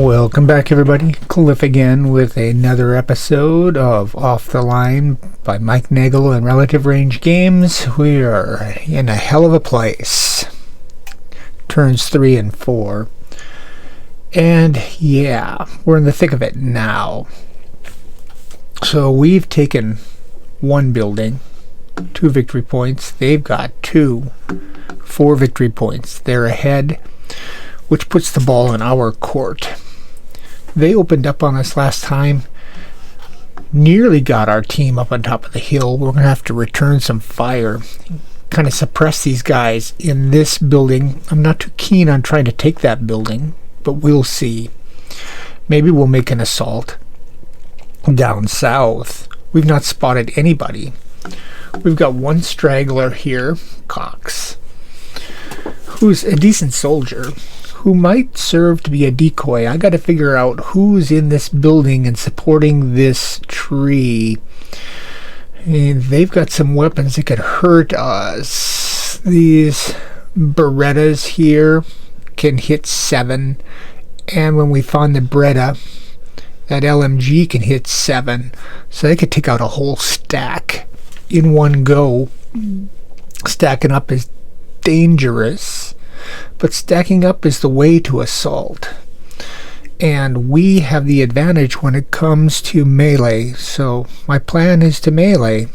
Welcome back, everybody. Cliff again with another episode of Off the Line by Mike Nagel and Relative Range Games. We are in a hell of a place. Turns 3 and 4. And yeah, we're in the thick of it now. So we've taken one building, 2 victory points. They've got 4 victory points. They're ahead, which puts the ball in our court. They opened up on us last time, nearly got our team up on top of the hill. We're going to have to return some fire, kind of suppress these guys in this building. I'm not too keen on trying to take that building, but we'll see. Maybe we'll make an assault down south. We've not spotted anybody. We've got one straggler here, Cox, who's a decent soldier, who might serve to be a decoy. I got to figure out who's in this building and supporting this tree. And they've got some weapons that could hurt us. These Berettas here can hit 7. And when we find the Beretta, that LMG can hit 7. So they could take out a whole stack in one go. Stacking up is dangerous, but stacking up is the way to assault, and we have the advantage when it comes to melee. So my plan is to melee.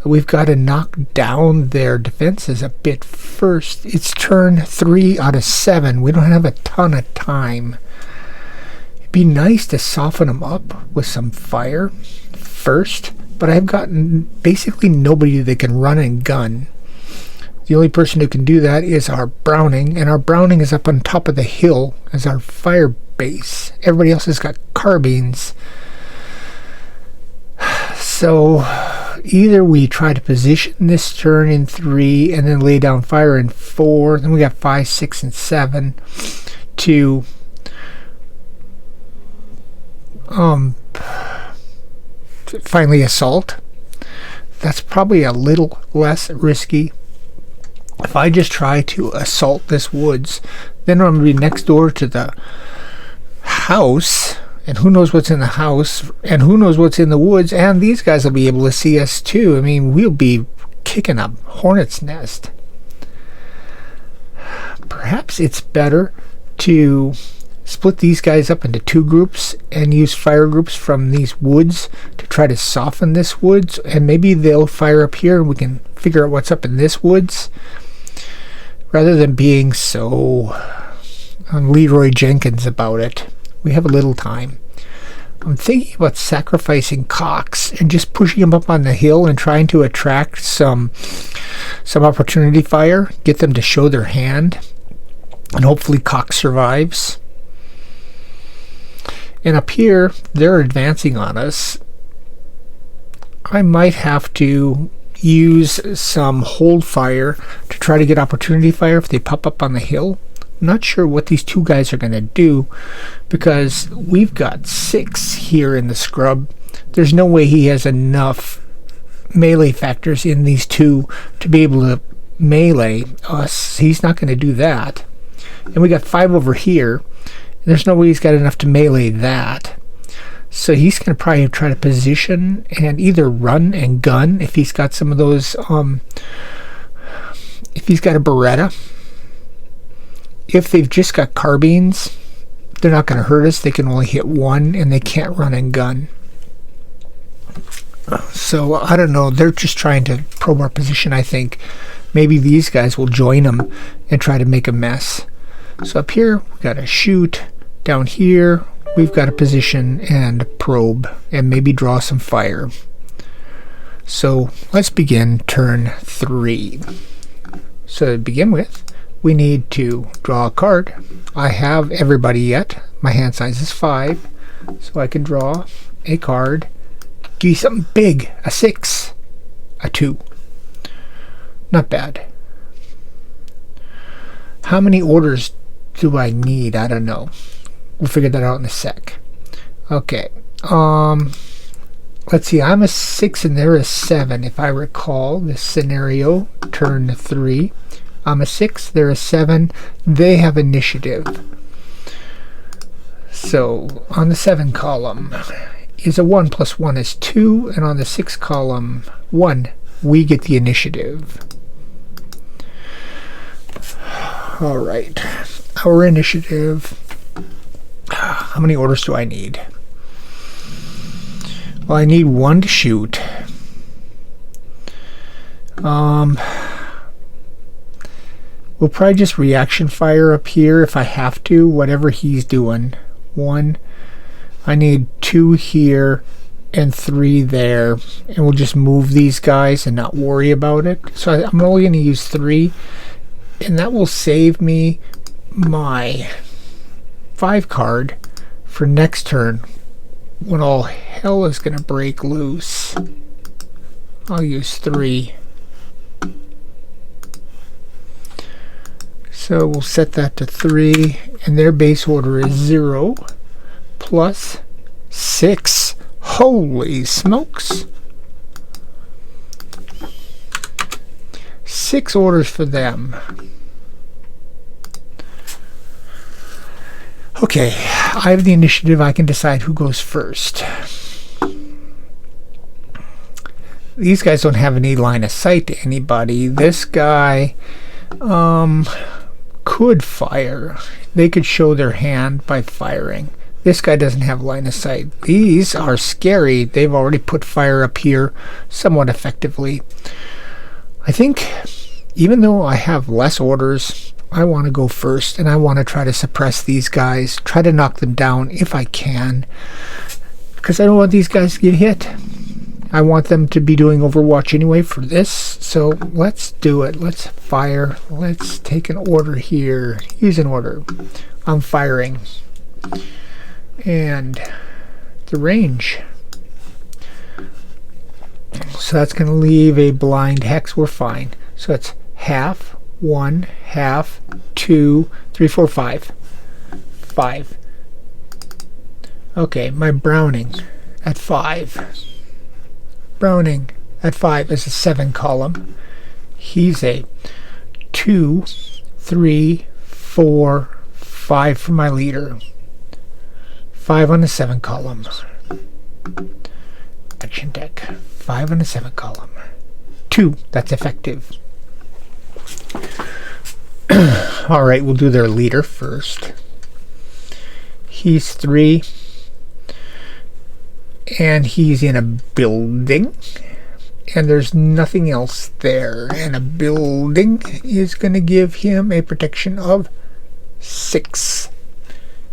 We've got to knock down their defenses a bit first. It's turn 3 out of 7. We don't have a ton of time. It'd be nice to soften them up with some fire first, but I've gotten basically nobody that can run and gun. The only person who can do that is our Browning, and our Browning is up on top of the hill as our fire base. Everybody else has got carbines. So either we try to position this turn in 3 and then lay down fire in 4. Then we got 5, 6, and 7 to finally assault. That's probably a little less risky. If I just try to assault this woods, then I'm going to be next door to the house, and who knows what's in the house, and who knows what's in the woods, and these guys will be able to see us too. I mean, we'll be kicking a hornet's nest. Perhaps it's better to split these guys up into 2 groups and use fire groups from these woods to try to soften this woods, and maybe they'll fire up here and we can figure out what's up in this woods, rather than being so Leroy Jenkins about it. We have a little time. I'm thinking about sacrificing Cox and just pushing him up on the hill and trying to attract some opportunity fire, get them to show their hand, and hopefully Cox survives. And up here, they're advancing on us. I might have to use some hold fire to try to get opportunity fire if they pop up on the hill. I'm not sure what these 2 guys are going to do, because we've got 6 here in the scrub. There's no way he has enough melee factors in these 2 to be able to melee us. He's not going to do that. And we got 5 over here. There's no way he's got enough to melee that. So he's going to probably try to position and either run and gun if he's got some of those, if he's got a Beretta. If they've just got carbines, they're not going to hurt us. They can only hit 1 and they can't run and gun. So I don't know. They're just trying to probe our position, I think. Maybe these guys will join them and try to make a mess. So up here, we've got to shoot. Down here, we've got to position and probe and maybe draw some fire. So let's begin turn 3. So to begin with, we need to draw a card. I have everybody yet. My hand size is 5, so I can draw a card. Give you something big. A 6, a 2. Not bad. How many orders do I need? I don't know. We'll figure that out in a sec. Okay. Let's see. I'm a 6 and they're a 7. If I recall this scenario, turn 3. I'm a 6. They're a 7. They have initiative. So on the 7 column is a 1 plus 1 is 2, and on the 6 column 1, we get the initiative. All right, our initiative. How many orders do I need? Well, I need 1 to shoot. We'll probably just reaction fire up here if I have to, whatever he's doing. 1. I need 2 here and 3 there, and we'll just move these guys and not worry about it. So I'm only going to use 3, and that will save me my 5 card for next turn when all hell is going to break loose. I'll use 3. So we'll set that to 3, and their base order is 0 plus 6. Holy smokes! 6 orders for them. Okay, I have the initiative. I can decide who goes first. These guys don't have any line of sight to anybody. This guy could fire. They could show their hand by firing. This guy doesn't have line of sight. These are scary. They've already put fire up here somewhat effectively. I think even though I have less orders, I want to go first, and I want to try to suppress these guys, try to knock them down if I can, because I don't want these guys to get hit. I want them to be doing Overwatch anyway for this, so let's do it. Let's fire. Let's take an order here. Use an order. I'm firing. And the range. So that's going to leave a blind hex. We're fine. So it's half, 1, half, 2, 3, 4, 5. 5. Okay, my Browning at 5. Browning at 5 is a 7 column. He's a 2, 3, 4, 5 for my leader. 5 on the 7 column. Action deck. 5 on the 7 column. 2. That's effective. Alright, we'll do their leader first. He's 3. And he's in a building. And there's nothing else there. And a building is going to give him a protection of 6.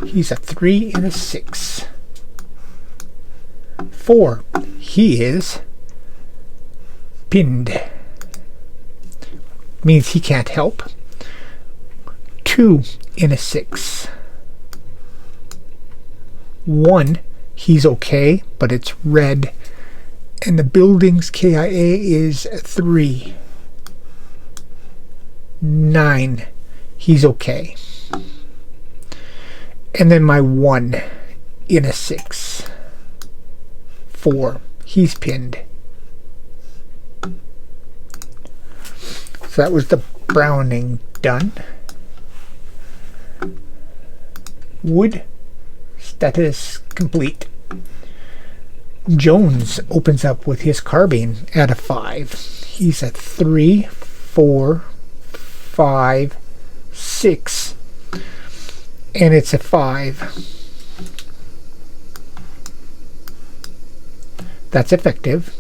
He's a 3 and a 6. 4. He is pinned. Means he can't help. 2 and a 6. 1. He's okay, but it's red. And the building's KIA is 3. 9. He's okay. And then my 1 in a 6. 4. He's pinned. So that was the Browning done. Wood status complete. Jones opens up with his carbine at a 5. He's at 3, 4, 5, 6. And it's a 5. That's effective.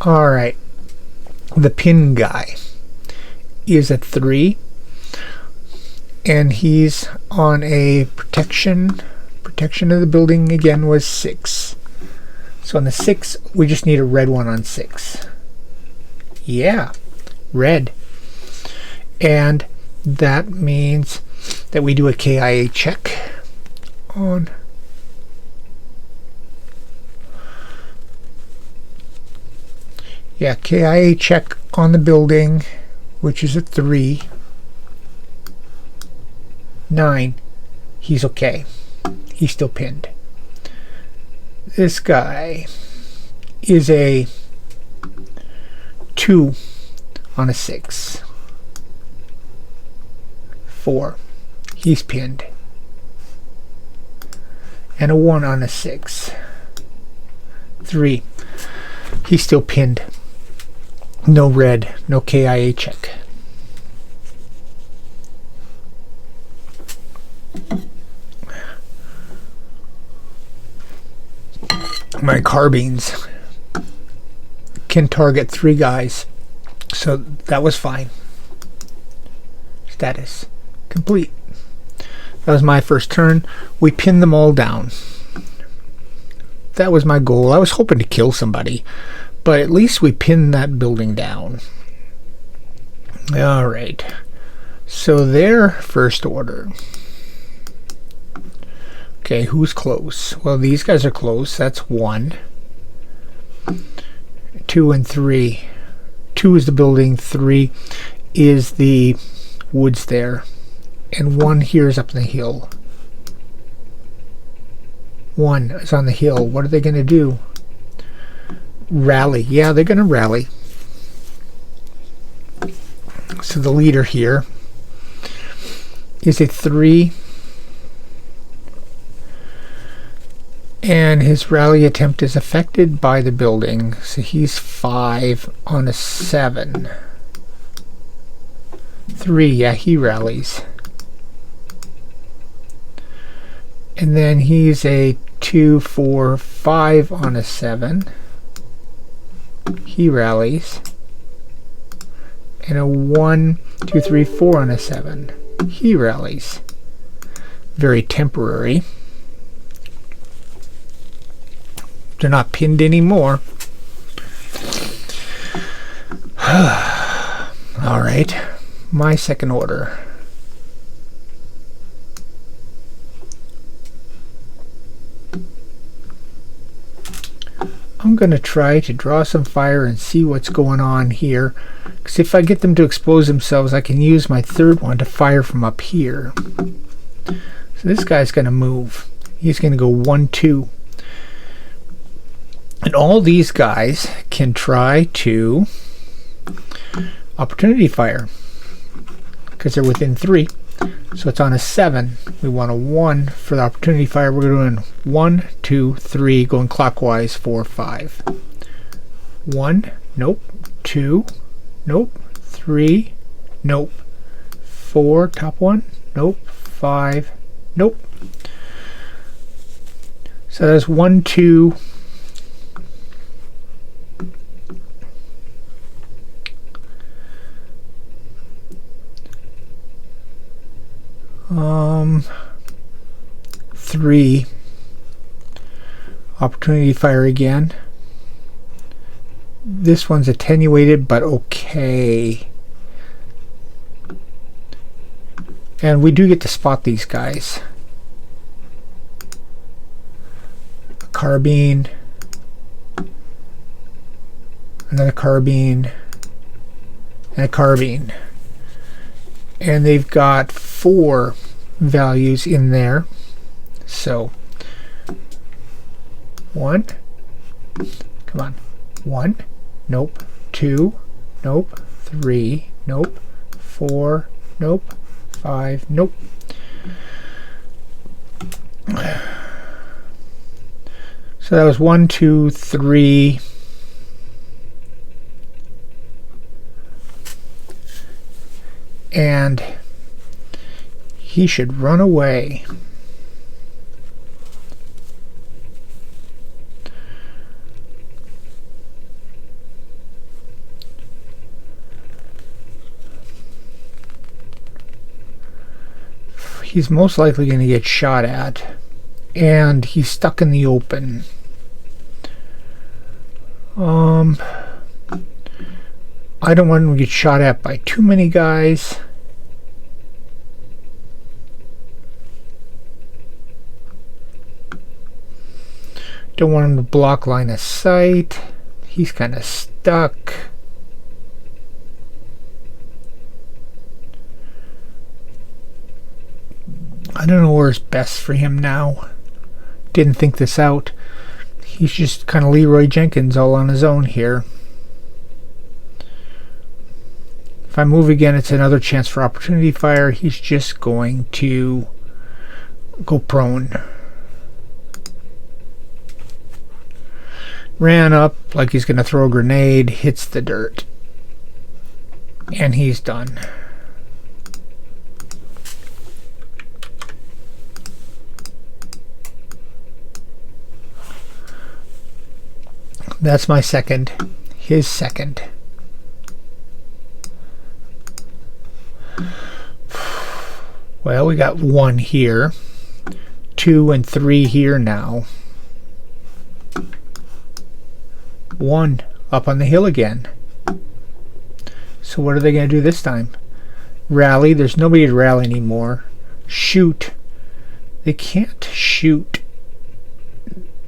Alright. The pin guy is at 3. And he's on a protection. Protection of the building again was 6. So on the 6, we just need a red one on 6. Yeah. Red. And that means that we do a KIA check on KIA check on the building, which is a 3. 9. He's okay. He's still pinned. This guy is a 2 on a 6. 4. He's pinned. And a 1 on a 6. 3. He's still pinned. No red. No KIA check. My carbines can target 3 guys. So that was fine. Status complete. That was my first turn. We pinned them all down. That was my goal. I was hoping to kill somebody, but at least we pinned that building down. Alright. So their first order. Okay, who's close? Well, these guys are close. That's 1. 2 and 3. 2 is the building. 3 is the woods there. And 1 here is up on the hill. 1 is on the hill. What are they going to do? Rally. Yeah, they're going to rally. So the leader here is a 3. And his rally attempt is affected by the building. So he's 5 on a 7. 3, yeah, he rallies. And then he's a 2, 4, 5 on a 7. He rallies. And a 1, 2, 3, 4 on a 7. He rallies. Very temporary. They're not pinned anymore. Alright, my second order. I'm going to try to draw some fire and see what's going on here. Because if I get them to expose themselves, I can use my third one to fire from up here. So this guy's going to move. He's going to go 1, 2. And all these guys can try to opportunity fire because they're within 3. So it's on a 7. We want a 1 for the opportunity fire. We're doing 1, 2, 3, going clockwise, 4, 5. 1, nope. 2, nope. 3, nope. 4, top 1, nope. 5, nope. So that's 1, 2. Three. Opportunity fire again. This one's attenuated, but okay. And we do get to spot these guys. A carbine. Another carbine. And a carbine. And they've got 4 values in there. So 1, come on, 1, nope. 2, nope. 3, nope. 4, nope. 5, nope. So that was 1, 2, 3. And he should run away. He's most likely going to get shot at, and he's stuck in the open. I don't want him to get shot at by too many guys. Don't want him to block line of sight. He's kind of stuck. I don't know where's best for him now. Didn't think this out. He's just kind of Leroy Jenkins all on his own here. If I move again, it's another chance for opportunity fire. He's just going to go prone. Ran up like he's going to throw a grenade, hits the dirt, and he's done. That's my second. His second. Well, we got 1 here, 2 and 3 here now. 1 up on the hill again. So what are they going to do this time? Rally. There's nobody to rally anymore. Shoot. They can't shoot.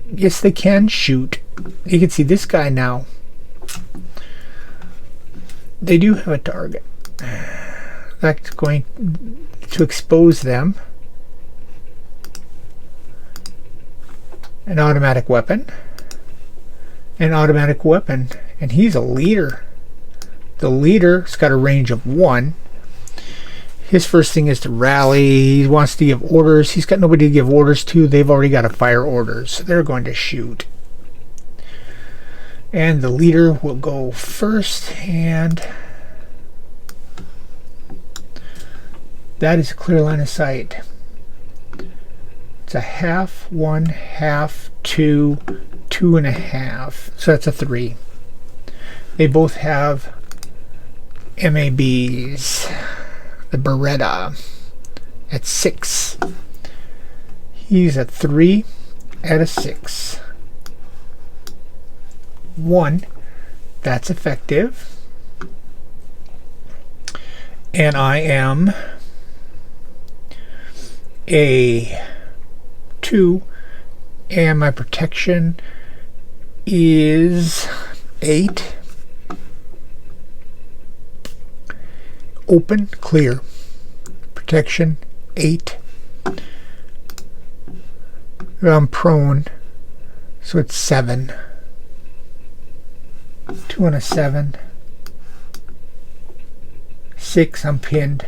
Yes, they can shoot. You can see this guy now. They do have a target. That's going to expose them. An automatic weapon. An automatic weapon. And he's a leader. The leader's got a range of 1. His first thing is to rally. He wants to give orders. He's got nobody to give orders to. They've already got to fire orders. So they're going to shoot. And the leader will go first, and that is a clear line of sight. It's a half, 1, half, 2, 2 and a half. So that's a 3. They both have MABs. The Beretta at 6. He's at 3 at a 6. 1. That's effective. And I am a 2, and my protection is 8. Open, clear. Protection 8. I'm prone, so it's 7. 2 and a 7. 6, I'm pinned.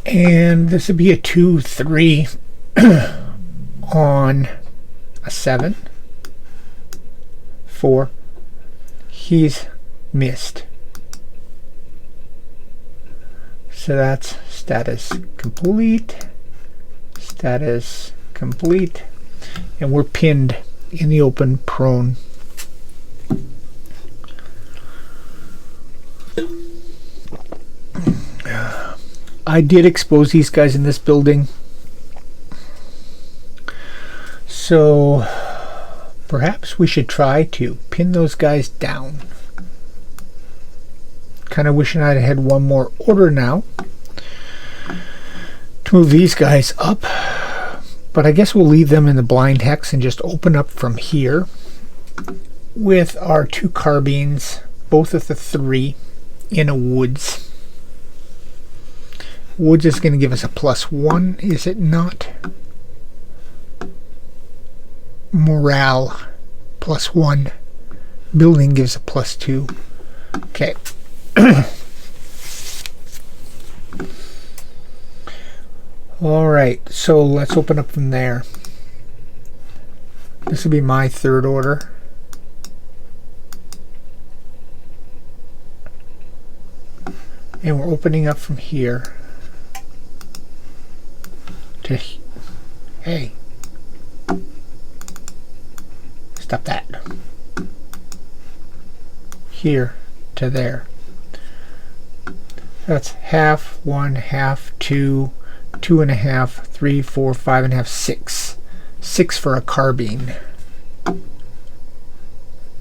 And this would be a 2, 3 on a 7. 4. He's missed. So that's status complete. Status complete. And we're pinned in the open, prone. I did expose these guys in this building, so perhaps we should try to pin those guys down. Kind of wishing I'd had one more order now to move these guys up, but I guess we'll leave them in the blind hex and just open up from here with our 2 carbines, both at the 3 in a woods. Woods is going to give us a +1, is it not? Morale +1. Building gives a +2. Okay. Alright, so let's open up from there. This will be my 3rd order. And we're opening up from here. Hey, stop that. Here to there. That's half, 1, half, 2, 2 and a half, 3, 4, 5 and a half, 6. 6 for a carbine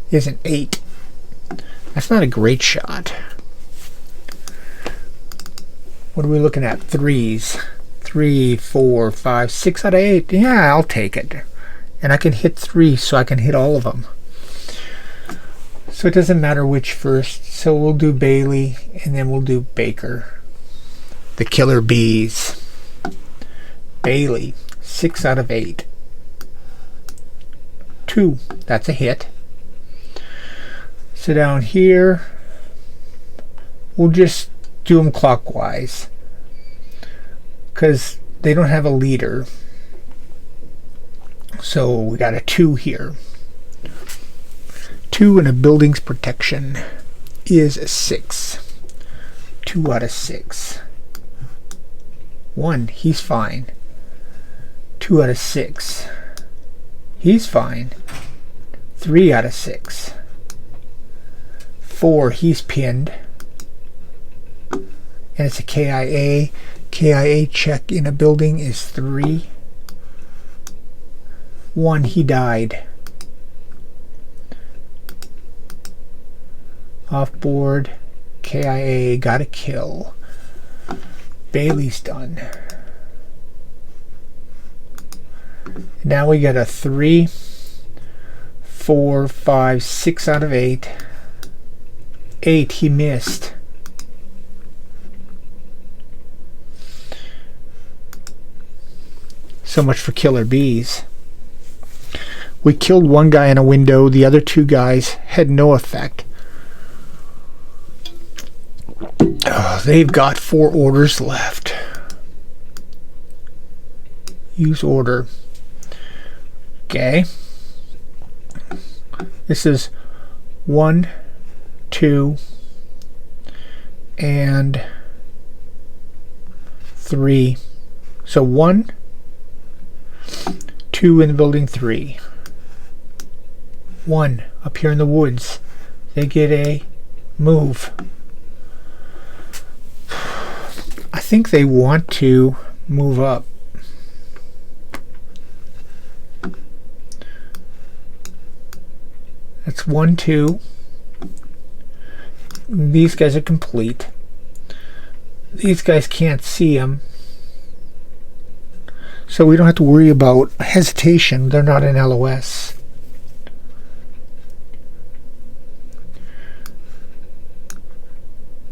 is an 8. That's not a great shot. What are we looking at? 3s. 3, 4, 5, 6 out of 8. Yeah, I'll take it. And I can hit 3, so I can hit all of them. So it doesn't matter which first. So we'll do Bailey, and then we'll do Baker. the killer bees. Bailey, 6 out of 8. 2, that's a hit. So down here, we'll just do them clockwise, because they don't have a leader. So we got a 2 here. 2 in a building's protection is a 6. 2 out of 6. 1, he's fine. 2 out of 6. He's fine. 3 out of 6. 4, he's pinned. And it's a KIA. KIA check in a building is 3. 1, he died. Off board. KIA got a kill. Bailey's done. Now we got a 3, 4, 5, 6 out of 8. 8, he missed. So much for killer bees. We killed one guy in a window. The other 2 guys had no effect. They've got 4 orders left. Use order. Okay. This is 1, 2, and 3. So 1, 2 in the building, 3. 1 up here in the woods. They get a move. I think they want to move up. That's 1, 2. These guys are complete. These guys can't see them. So we don't have to worry about hesitation. They're not in LOS.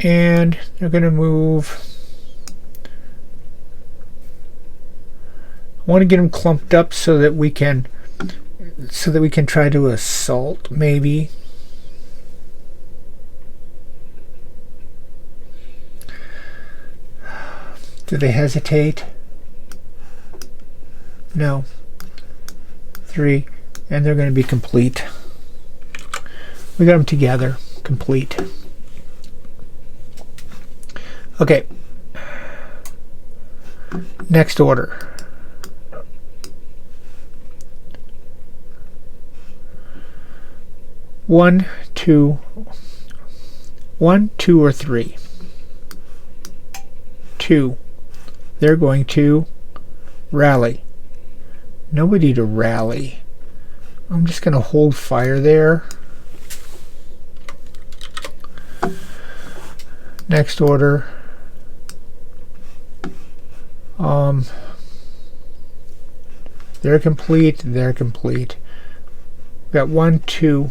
And they're going to move. I want to get them clumped up so that we can try to assault, maybe. Do they hesitate? No. 3, and they're going to be complete. We got them together, complete. Okay. Next order. One, two, or 3. 2. They're going to rally. Nobody to rally. I'm just going to hold fire there. Next order. They're complete. They're complete. We got 1, 2.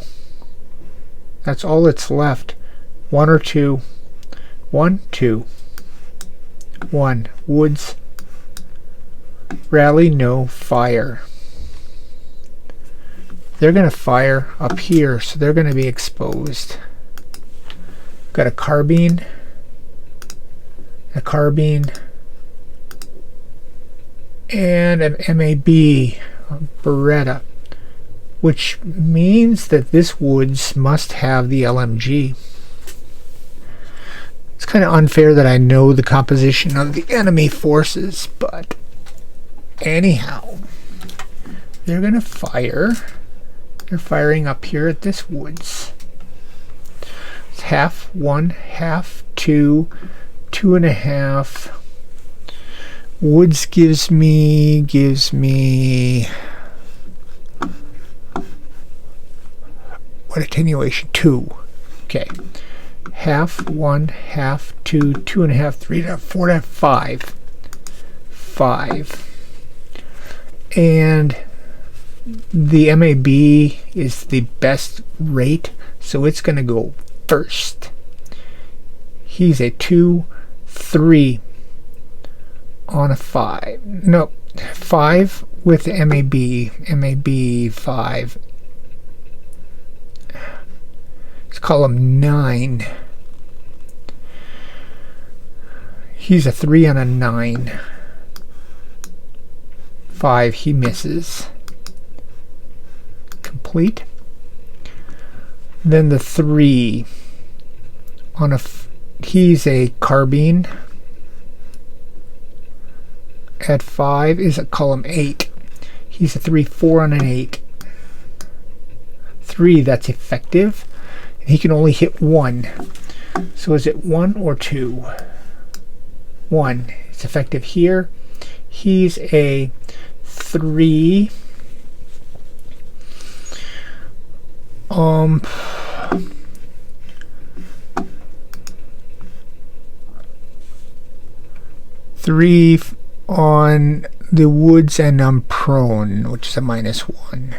That's all that's left. 1 or 2. 1, 2. 1. Woods. Rally, no. Fire. They're going to fire up here, so they're going to be exposed. Got a carbine. A carbine. And an MAB. Beretta. Which means that this woods must have the LMG. It's kind of unfair that I know the composition of the enemy forces, but anyhow, they're going to fire. They're firing up here at this woods. It's half 1, half 2, 2.5. Woods gives me what attenuation? 2. Okay. Half 1, half 2, 2.5, 3, 4, 5. 5. And the MAB is the best rate, so it's going to go first. He's a 2, 3. on a 5. No, 5 with MAB 5. Let's call him 9. He's a 3 on a 9. 5, he misses. Complete. Then the 3 on a he's a carbine at 5 is a column 8. He's a 3-4 on an 8. 3, that's effective. And he can only hit 1. So is it 1 or 2? 1. It's effective here. He's a 3. Three on the woods, and I'm prone, which is a -1.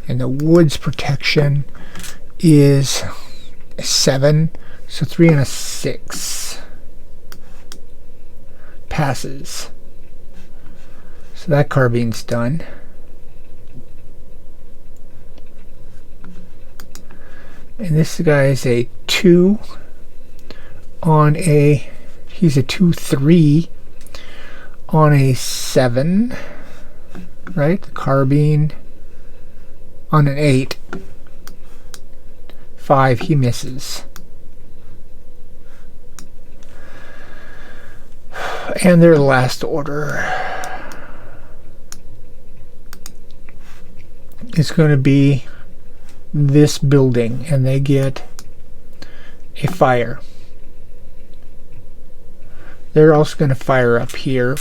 And the woods protection is 7, so 3 on a 6 passes. So that carbine's done. And this guy is a 2 on a, he's a 2-3 on a 7, right? The carbine on an 8. 5, he misses. And their last order is going to be this building, and they get a fire. They're also going to fire up here.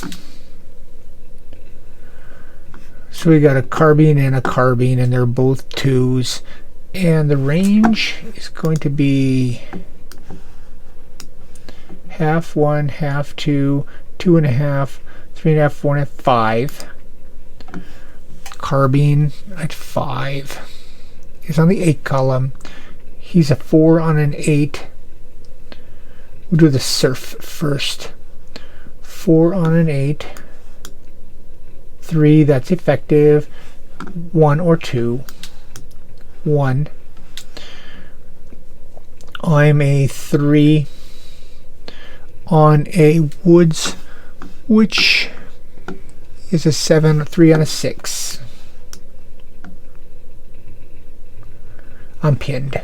So we got a carbine, and they're both 2s. And the range is going to be half 1, half 2, 2.5, 3.5, 4.5, 5. Carbine at 5. He's on the 8 column. He's a 4 on an 8. We'll do the surf first. 4 on an 8. 3, that's effective. 1 or 2. 1. I'm a 3 on a woods, which is a 7, 3 on a 6. I'm pinned.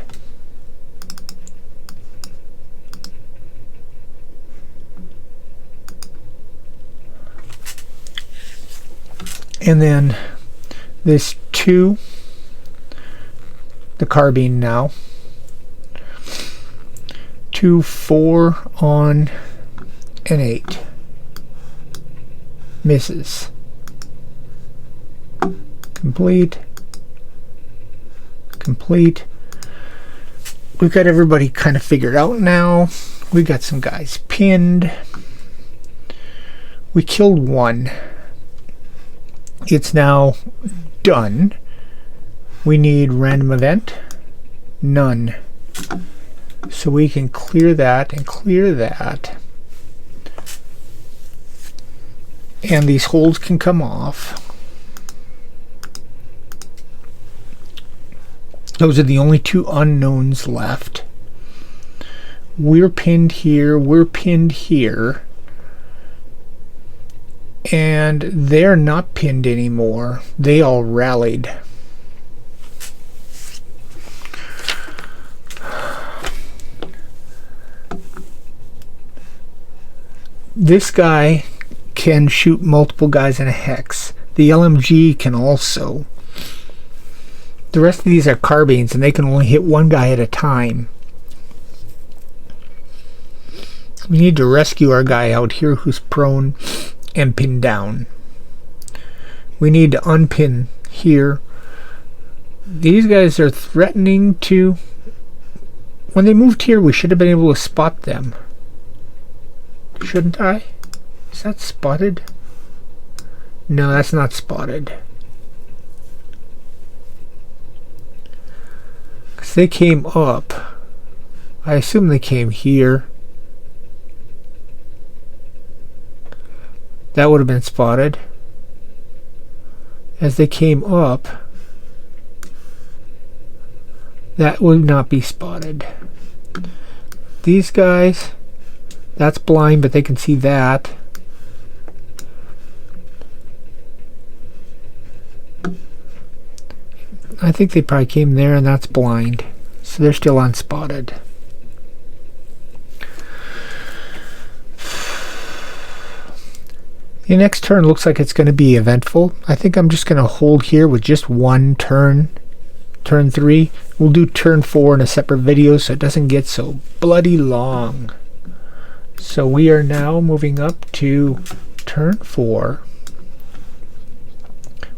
And then this 2, the carbine now. 2, 4 on an 8. Misses. Complete. Complete. We've got everybody kind of figured out now. We got some guys pinned. We killed 1. It's now done. We need random event. None. So we can clear that and clear that. And these holes can come off. Those are the only 2 unknowns left. We're pinned here. We're pinned here. And they're not pinned anymore. They all rallied. This guy can shoot multiple guys in a hex. The LMG can also. The rest of these are carbines, and they can only hit 1 guy at a time. We need to rescue our guy out here who's prone and pinned down. We need to unpin here. These guys are threatening to... When they moved here, we should have been able to spot them. Shouldn't I? Is that spotted? No, that's not spotted. Because they came up. I assume they came here. That would have been spotted. As they came up, that would not be spotted. These guys, that's blind, but they can see that. I think they probably came there, and that's blind. So they're still unspotted. The next turn looks like it's going to be eventful. I think I'm just going to hold here with just one turn. Turn 3. We'll do turn 4 in a separate video so it doesn't get so bloody long. So we are now moving up to turn 4.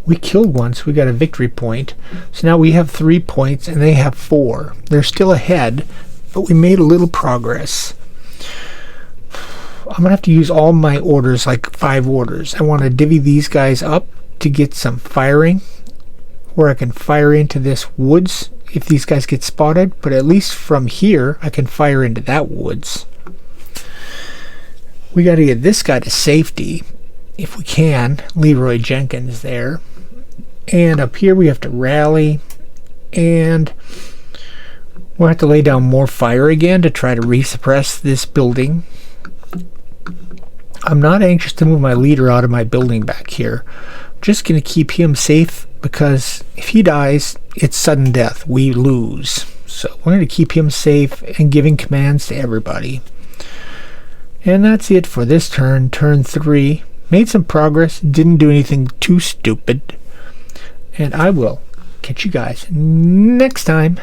We killed one, so we got a victory point. So now we have 3 points and they have 4. They're still ahead, but we made a little progress. I'm going to have to use all my orders, like 5 orders. I want to divvy these guys up to get some firing, where I can fire into this woods if these guys get spotted, but at least from here I can fire into that woods. We got to get this guy to safety if we can. Leroy Jenkins there. And up here we have to rally, and we'll have to lay down more fire again to try to resuppress this building. I'm not anxious to move my leader out of my building back here. I'm just going to keep him safe, because if he dies, it's sudden death. We lose. So we're going to keep him safe and giving commands to everybody. And that's it for this turn, turn 3. Made some progress, didn't do anything too stupid. And I will catch you guys next time.